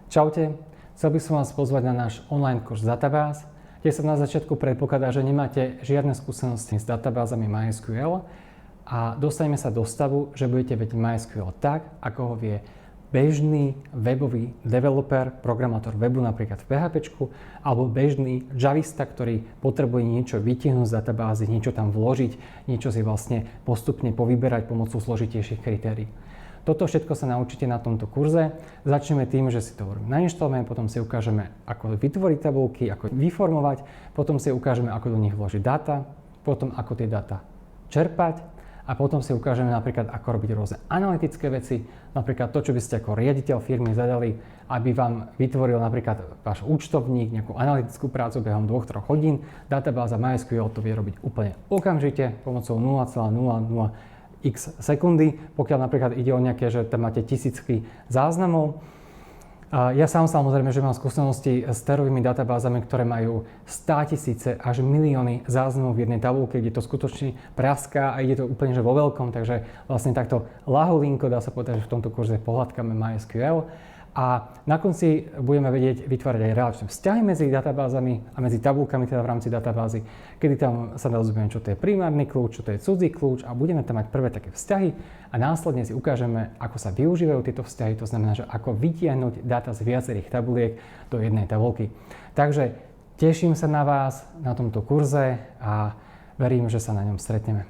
Čaute, chcel by som vás pozvať na náš online kurz Databáz, kde sa na začiatku predpokladá, že nemáte žiadne skúsenosti s databázami MySQL a dostaneme sa do stavu, že budete vedieť MySQL tak, ako ho vie bežný webový developer, programátor webu napríklad v PHP, alebo bežný javista, ktorý potrebuje niečo vytiahnuť z databázy, niečo tam vložiť, niečo si vlastne postupne povyberať pomocou zložitejších kritérií. Toto všetko sa naučíte na tomto kurze. Začneme tým, že si to nainštalujeme, potom si ukážeme, ako vytvoriť tabuľky, ako vyformovať, potom si ukážeme, ako do nich vložiť dáta, potom ako tie dáta čerpať a potom si ukážeme napríklad, ako robiť rôzne analytické veci, napríklad to, čo by ste ako riaditeľ firmy zadali, aby vám vytvoril napríklad váš účtovník, nejakú analytickú prácu behom 2-3 hodín. Databáza MySQL to vie robiť úplne okamžite pomocou 0,00 x sekundy, pokiaľ napríklad ide o nejaké, že tam máte tisícky záznamov. Ja sám samozrejme, že mám skúsenosti s terovými databázami, ktoré majú 100 000 až milióny záznamov v jednej tabuľke, kde to skutočne praská a ide to úplne že vo veľkom, takže vlastne takto ľaholinko, dá sa povedať, že v tomto kurze pohľadkáme MySQL. A na konci budeme vedieť vytvárať aj relačné vzťahy medzi databázami a medzi tabuľkami teda v rámci databázy, kedy tam sa dozvieme, čo to je primárny kľúč, čo to je cudzí kľúč a budeme tam mať prvé také vzťahy a následne si ukážeme, ako sa využívajú tieto vzťahy, to znamená, že ako vytiahnuť dáta z viacerých tabuliek do jednej tabuľky. Takže teším sa na vás na tomto kurze a verím, že sa na ňom stretneme.